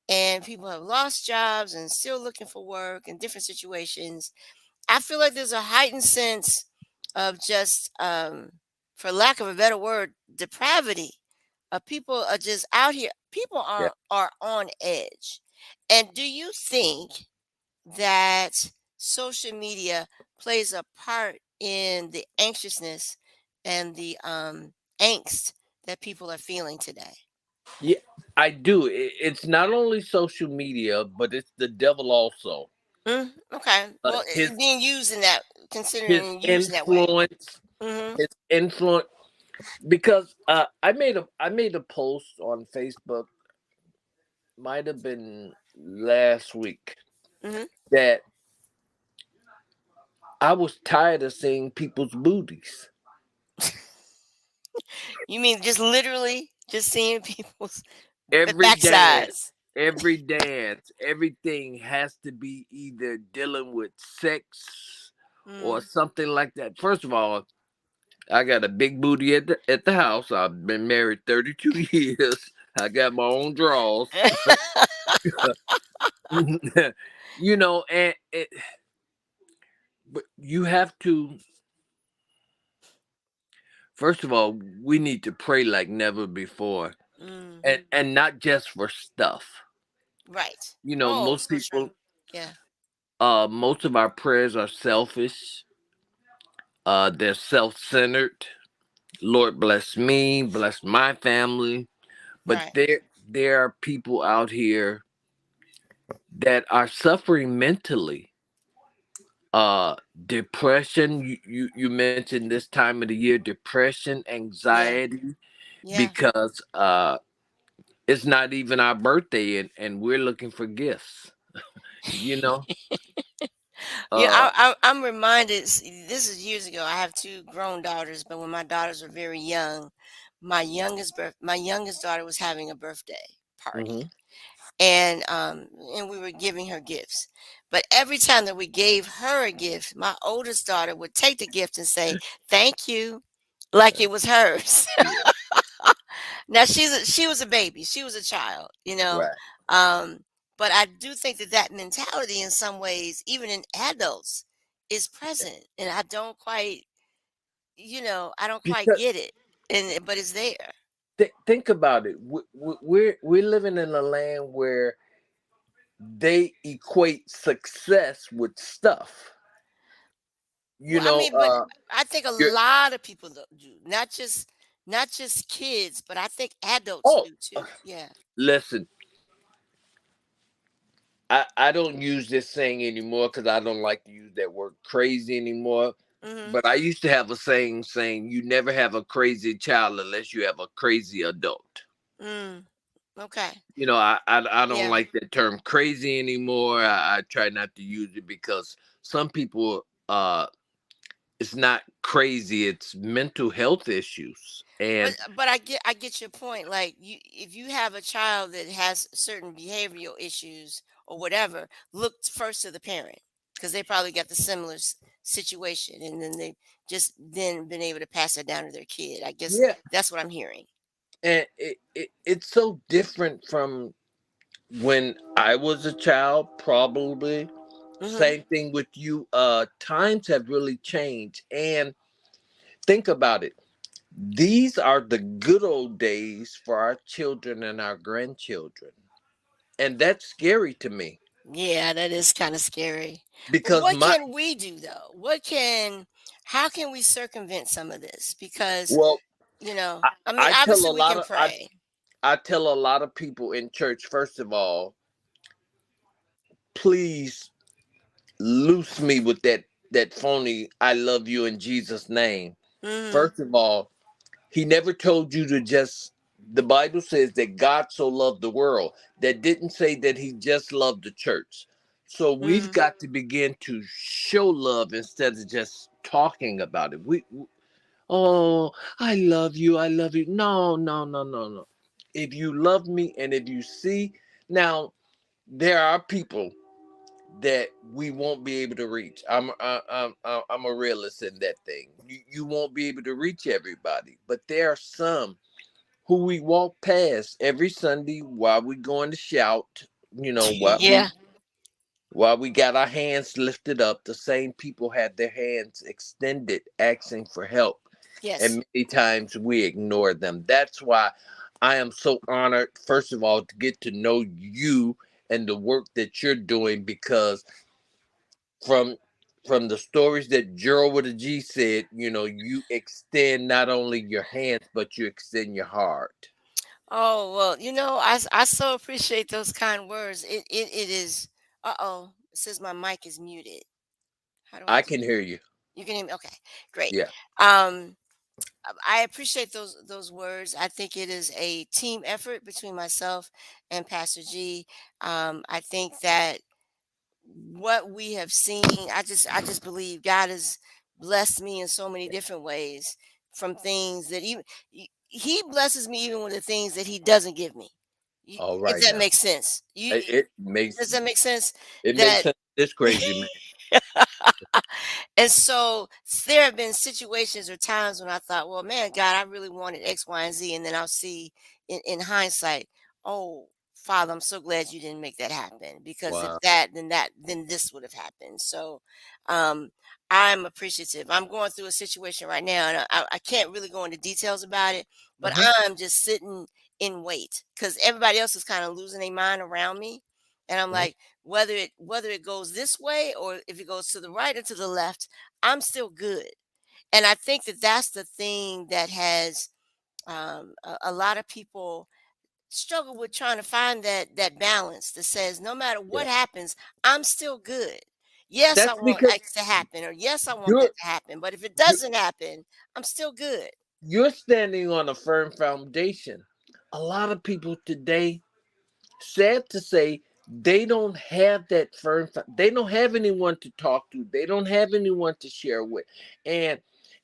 And people have lost jobs and still looking for work in different situations. I feel like there's a heightened sense of just, for lack of a better word, depravity. People are just out here. People Yeah. are on edge. And do you think that social media plays a part in the anxiousness and the angst that people are feeling today? Yeah, I do. It's not only social media, but it's the devil also. Okay. Well, His being used in that, considering his and used in that way. influence, Hmm. his influence. Because I made a post on Facebook, might have been last week, Hmm. that I was tired of seeing people's booties. You mean just literally just seeing people's Every dance, backsides? everything has to be either dealing with sex or Mm. something like that. First of all, I got a big booty at the house. I've been married 32 years. I got my own drawers. And but you have to, first of all, we need to pray like never before. Mm. And not just for stuff. Right. You know, Oh, most so true. people Yeah. most of our prayers are selfish. They're self-centered. Lord bless me, bless my family. But Right. there are people out here that are suffering mentally. uh Depression, you mentioned this time of the year, depression, Yeah. anxiety, Yeah. because it's not even our birthday, and we're looking for gifts, you know Yeah. uh I'm reminded. This is years ago. I have two grown daughters, but when my daughters were very young, my youngest daughter was having a birthday party, Mm-hmm. and we were giving her gifts. But every time that we gave her a gift, my oldest daughter would take the gift and say, "Thank you," like it was hers. Yeah. Now she was a baby, she was a child, you know. Right. Um, but I do think that that mentality, in some ways, even in adults, is present, and I don't quite, I don't quite Because get it, and but it's there. think about it. We're living in a land where they equate success with stuff. You Well, I know, mean, but I think a you're, lot of people do, not just kids, but I think adults oh, do too. Yeah. listen, I don't use this saying anymore because I don't like to use that word crazy anymore. Mhm. But I used to have a saying you never have a crazy child unless you have a crazy adult. Mm. Okay. You know, I don't Yeah. like that term crazy anymore. I try not to use it because some people it's not crazy, it's mental health issues. And But I get your point. Like, if you have a child that has certain behavioral issues or whatever, look first to the parent, because they probably got the similar situation, and then they just then been able to pass it down to their kid. I guess yeah, that's what I'm hearing. and it's so different from when I was a child, probably. Hmm. Same thing with you. Times have really changed. And think about it. These are the good old days for our children and our grandchildren. And that's scary to me Yeah, that is kind of scary. But because what can we do though? How can we circumvent some of this? Because, well, I, I mean, I tell obviously a we lot can of pray. I tell a lot of people in church, first of all, please loose me with that phony I love you in Jesus name. Hmm. First of all, he never told you to just, the Bible says that God so loved the world. That didn't say that he just loved the church. So we've Hmm. got to begin to show love instead of just talking about it. Oh, I love you. I love you. No, no, no, no, no. If you love me and if you see, now there are people that we won't be able to reach. I'm a realist in that thing. You won't be able to reach everybody, but there are some who we walk past every Sunday while we going to shout. You know Yeah. while we got our hands lifted up. The same people had their hands extended, asking for help, Yes. and many times we ignore them. That's why I am so honored, first of all, to get to know you and the work that you're doing because from the stories that Gerald with a G said, you extend not only your hands but you extend your heart. Oh, well, I so appreciate those kind words. It is. Uh-oh. It says my mic is muted. How do I I do can that? hear you. You can hear me? Okay. Great. Yeah. Um, I appreciate those words. I think it is a team effort between myself and Pastor G. I think that what we have seen, I just believe God has blessed me in so many different ways, from things that even he blesses me even with the things that he doesn't give me. All If right that now. makes sense. It, it makes Does that make sense? it makes That sense. This crazy man. And so there have been situations or times when I thought, well, man, God, I really wanted X, Y, and Z. And then I'll see in hindsight, oh, Father, I'm so glad you didn't make that happen, because if Wow. then this would have happened. So um, I'm appreciative. I'm going through a situation right now, and I can't really go into details about it, but Uh-huh. I'm just sitting in wait because everybody else is kind of losing their mind around me. And I'm Uh-huh. like, whether it goes this way or if it goes to the right or to the left, I'm still good. And I think that that's the thing that has a lot of people struggle with, trying to find that balance that says no matter Yeah. what happens, I'm still good. Yes, I That's want because X to happen, or yes, I want you're that to happen. But if it you doesn't happen, I'm still good. you're standing on a firm foundation. A lot of people today, sad to say, they don't have that they don't have anyone to talk to. They don't have anyone to share with. And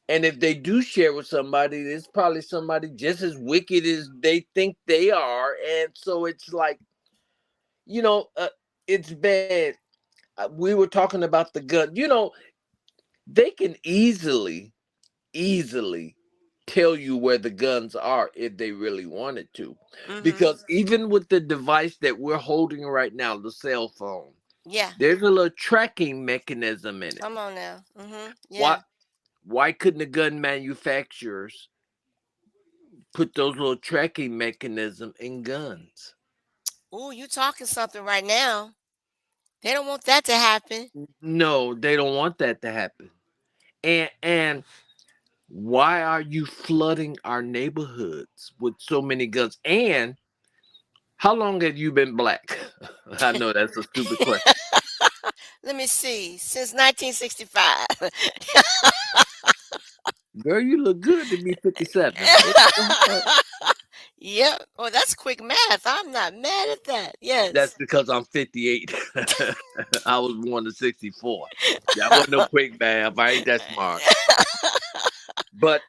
And if they do share with somebody, it's probably somebody just as wicked as they think they are. And so it's like, you know, it's bad. We were talking about the gun. You know, they can easily tell you where the guns are if they really wanted to. Mm-hmm. Because even with the device that we're holding right now, the cell phone, Yeah. there's a little tracking mechanism in it. Come on now. Mm-hmm. Why Yeah. why couldn't the gun manufacturers put those little tracking mechanism in guns? Ooh, you talking something right now. They don't want that to happen. No, they don't want that to happen. And why are you flooding our neighborhoods with so many guns? And how long have you been black? I know that's a stupid question. Let me see. Since 1965. Girl, you look good to be 57. Yep. Oh, that's quick math. I'm not mad at that. That's Yes. because I'm 58. I was born in 64. That wasn't no quick math. I ain't that smart. But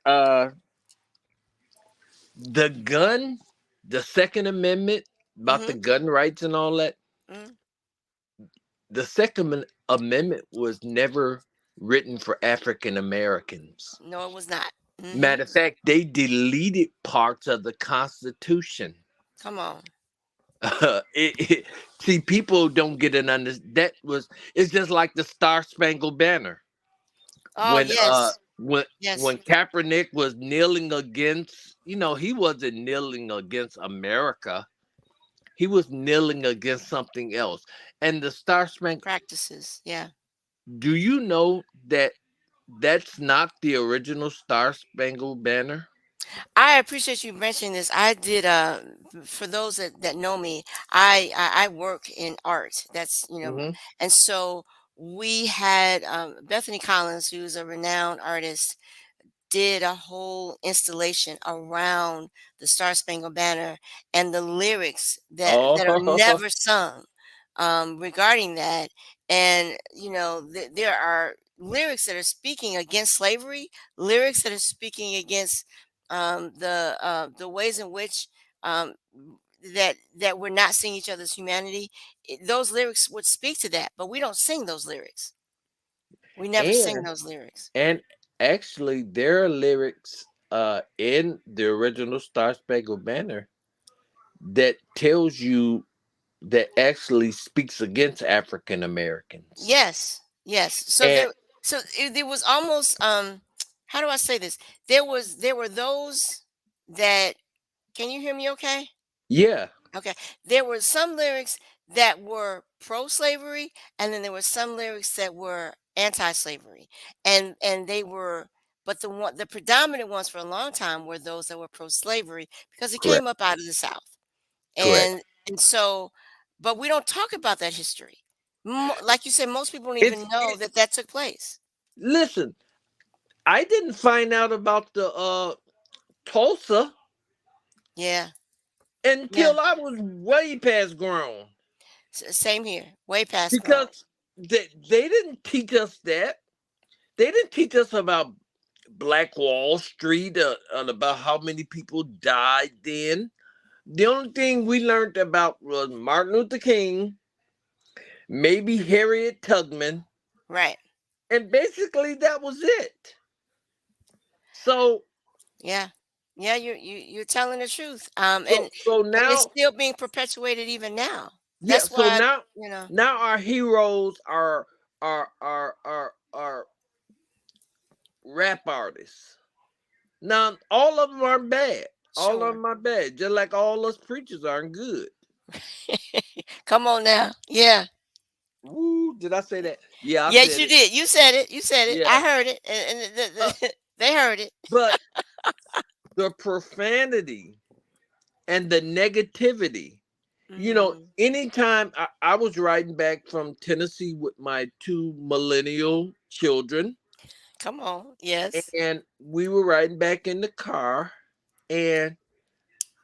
the gun, the Second Amendment about the Mm-hmm. gun rights and all that, Mm-hmm. the Amendment was never written for African Americans. No, it was not. Mm-hmm. Matter of fact, they deleted parts of the Constitution. Come on. See, people don't get an under. That was it's just like the Star Spangled Banner Oh, when yes. when Yes. when Kaepernick was kneeling against, he wasn't kneeling against America. He was kneeling against something else. And the Star Spangled. Practices. Yeah. Do you know that that's not the original Star Spangled Banner? I appreciate you mentioning this. I did for those that know me, I work in art. That's Hmm. and so we had Bethany Collins, who's a renowned artist, did a whole installation around the Star Spangled Banner and the lyrics that are Oh, never sung regarding that. And there are lyrics that are speaking against slavery, lyrics that are speaking against the ways in which um, that we're not seeing each other's humanity. Those lyrics would speak to that, but we don't sing those lyrics. We never sing and those lyrics. and actually, there are lyrics in the original Star Spangled Banner that tells you that actually speaks against African Americans. Yes, yes. And There was almost how do I say this? There were those that can you hear me okay? yeah, Okay. There were some lyrics that were pro-slavery, and then there were some lyrics that were anti-slavery. And they were but the predominant ones for a long time were those that were pro-slavery because it came correct, up out of the South. correct. And so but we don't talk about that history. Like you said, most people don't It's even know it, that that took place. listen. I didn't find out about the Tulsa Yeah, yeah. until I was way past grown Same here. Way past grown. because they didn't teach us that. They didn't teach us about Black Wall Street and about how many people died then. The only thing we learned about was Martin Luther King, maybe Harriet Tubman, Right. and basically that was it. So, Yeah. Yeah, you're telling the truth. so And it's now, still being perpetuated even now. yeah. That's So why, now, you know, now our heroes are rap artists. Now all of them aren't bad. All of sure. them are bad, just like all us preachers aren't good. Come on now. Yeah. Woo! Did I say that? Yeah, I Yes, said you it. did. You said it. You said it. Yeah, I heard it. uh, They heard it. but the profanity and the negativity. Mhm. Anytime I was riding back from Tennessee with my two millennial children, Come on. Yes. and we were riding back in the car, and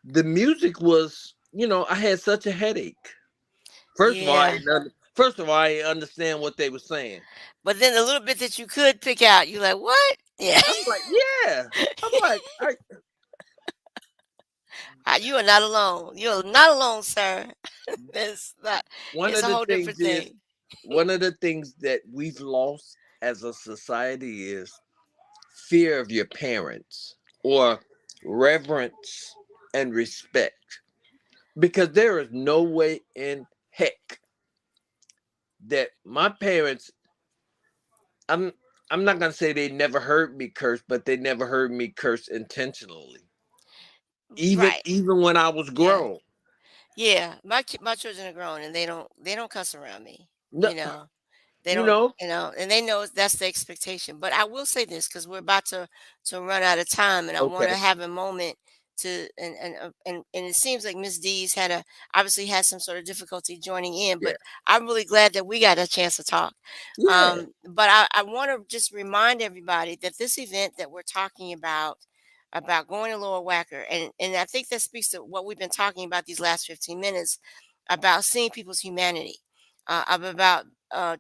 the music was, I had such a headache. Yeah. First of all, I didn't understand what they were saying. But then the little bit that you could pick out, you're like, "What?" Yeah. I'm like, yeah. I'm like, You are not alone. You are not alone, sir. It's not. one It's of a the whole things different is thing. one of the things that we've lost as a society is fear of your parents or reverence and respect. Because there is no way in heck that my parents, I'm I'm not gonna say they never heard me curse, but they never heard me curse intentionally. Even Right. even when I was Yeah. grown. Yeah. My children are grown and they don't cuss around me. No, They you don't, know, and they know that's the expectation. But I will say this because we're about to run out of time, and I want to okay, have a moment to and it seems like Miss D's obviously had some sort of difficulty joining in, yeah, but I'm really glad that we got a chance to talk. yeah, But I want to just remind everybody that this event that we're talking about going to Lower Wacker, and I think that speaks to what we've been talking about these last 15 minutes about seeing people's humanity, about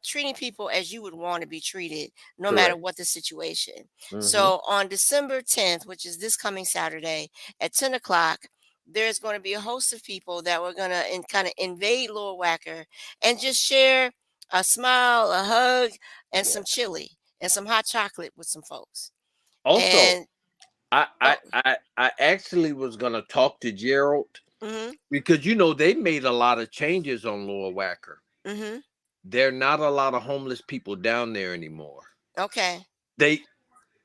treating people as you would want to be treated, no matter correct. what the situation. Hmm. So on December 10th, which is this coming Saturday at 10 o'clock, there's going to be a host of people that we're going to kind of invade Lower Wacker and just share a smile, a hug, and Yeah. some chili and some hot chocolate with some folks. Also, And I, oh, I I I actually was gonna talk to Gerald mm-hmm, because they made a lot of changes on Lower Wacker. mm-hmm, There are not a lot of homeless people down there anymore. okay, They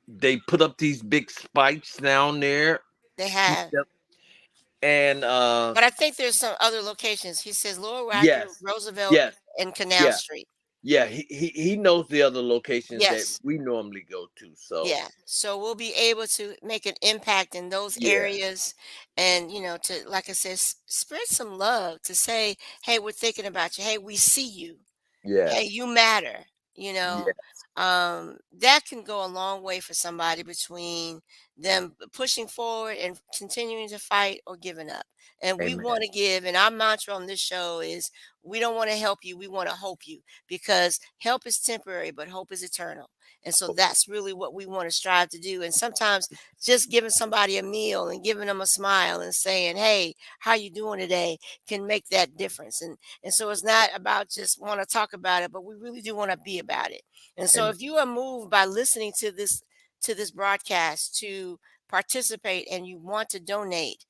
they put up these big spikes down there. they have. Yep. And But I think there's some other locations. He says Lower Wacker, yes, Roosevelt, yes, and Canal yeah, Street. yeah. He knows the other locations that Yes. we normally go to. So Yeah. So we'll be able to make an impact in those yeah, areas and, to, like I said, spread some love to say, hey, we're thinking about you. Hey, we see you. Hey, yes, you matter, you know. yes. That can go a long way for somebody between them pushing forward and continuing to fight or giving up. And we Amen. want to give, and our mantra on this show is we don't want to help you, we want to hope you, because help is temporary, but hope is eternal. And so that's really what we want to strive to do. And sometimes just giving somebody a meal and giving them a smile and saying, hey, how you doing today, can make that difference. And so it's not about just want to talk about it, but we really do want to be about it. And so Amen. if you are moved by listening to this broadcast to participate and you want to donate,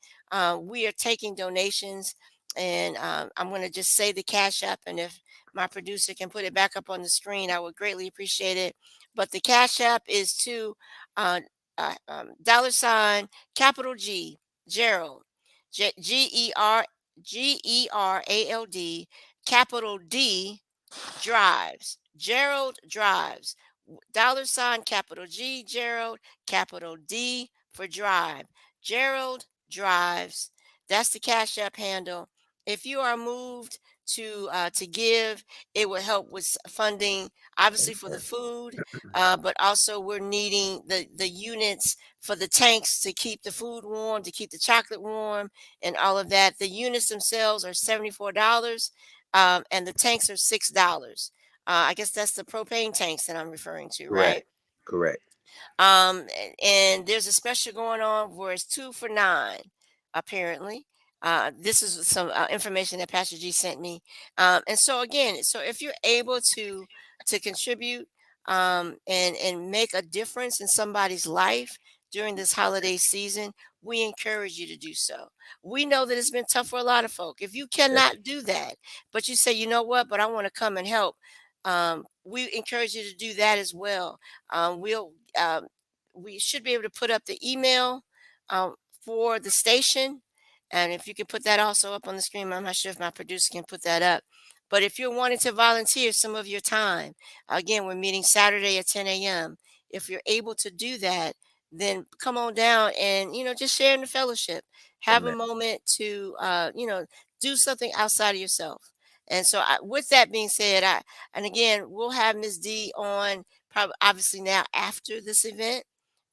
we are taking donations. And I'm going to just say the Cash App. And if my producer can put it back up on the screen, I would greatly appreciate it. But the Cash App is to $ capital G, Gerald, GERALD, capital D, drives. Gerald drives. Capital G, Gerald, capital D for drive. Gerald drives. That's the Cash App handle. If you are moved to give, it will help with funding, obviously for the food, but also we're needing the units for the tanks to keep the food warm, to keep the chocolate warm, and all of that. The units themselves are $74, and the tanks are $6. I guess that's the propane tanks that I'm referring to, right? Correct. Correct. And there's a special going on where it's 2 for $9, apparently. This is some information that Pastor G sent me. And so again, so if you're able to contribute, and make a difference in somebody's life during this holiday season, we encourage you to do so. We know that it's been tough for a lot of folk. If you Yes. cannot do that, but you say, you know what, but I want to come and help, we encourage you to do that as well. We'll we should be able to put up the email for the station. And if you can put that also up on the screen, I'm not sure if my producer can put that up. But if you're wanting to volunteer some of your time, again, we're meeting Saturday at 10 a.m. If you're able to do that, then come on down and, just share in the fellowship. Have a Amen. moment to, do something outside of yourself. And so, with that being said, and again, we'll have Miss D on probably obviously now after this event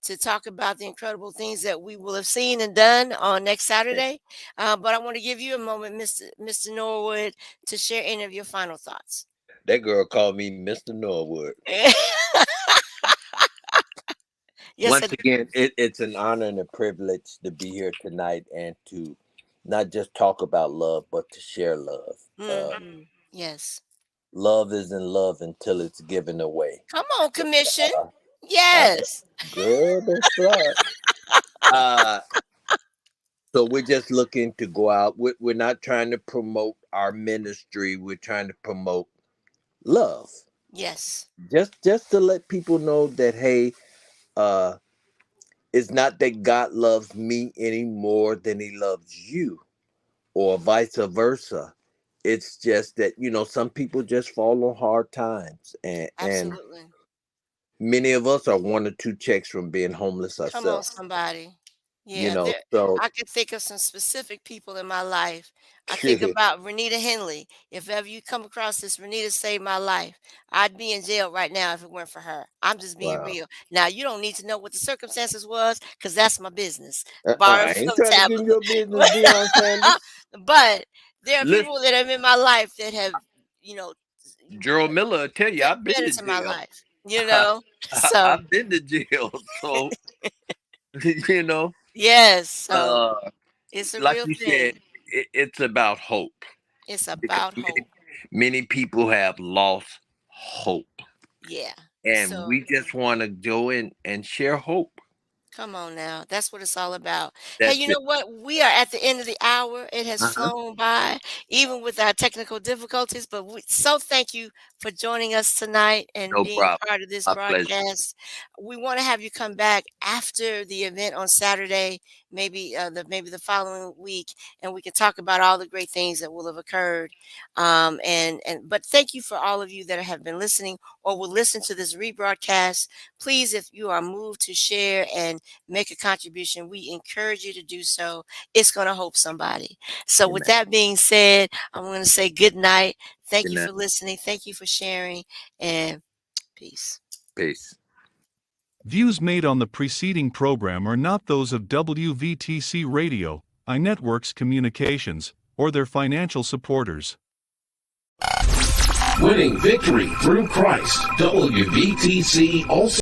to talk about the incredible things that we will have seen and done on next Saturday. But I want to give you a moment, Mr. Norwood, to share any of your final thoughts. That girl called me Mr. Norwood. Yes, I Once do. again, it's an honor and a privilege to be here tonight and to not just talk about love, but to share love. Yes. Love isn't love until it's given away. Come on, commission. Uh, I, Yes. girl, don't start. Uh, so we're just looking to go out. We're not trying to promote our ministry. We're trying to promote love. Yes. Just to let people know that, hey, uh, it's not that God loves me any more than he loves you, or vice versa. It's just that, some people just fall on hard times, and Absolutely. many of us are one or two checks from being homeless Come on, ourselves. somebody. Yeah, So I could think of some specific people in my life. I think about Renita Henley. If ever you come across this, Renita saved my life. I'd be in jail right now if it weren't for her. I'm just being wow. real. Now, you don't need to know what the circumstances was because that's my business. Borrow I ain't from trying to get in Tabitha. your business, Deion Sanders. But there are Listen, people that are in my life that have, you know, Gerald Miller will tell you I've been been to into my jail. life, you know? So, I've been to jail. So, you know, yes. So uh, it's a like real you said, thing. it's about hope. It's Because about hope. many people have lost hope. Yeah. And So we just want to go in and share hope. come on now. That's what it's all about. Hey, That's you it. know what? We are at the end of the hour. It has Uh-huh. flown by, even with our technical difficulties. But so thank you for joining us tonight and No being problem. part of this My pleasure. broadcast. We want to have you come back after the event on Saturday, maybe the following week, and we can talk about all the great things that will have occurred. But thank you for all of you that have been listening or will listen to this rebroadcast. Please, if you are moved to share and make a contribution, we encourage you to do so. It's going to help somebody. So, with Amen. that being said, I'm going to say good night. Thank Good you night. for listening. Thank you for sharing, and peace. Peace. Views made on the preceding program are not those of WVTC Radio, iNetworks Communications, or their financial supporters. Winning victory through Christ. WVTC also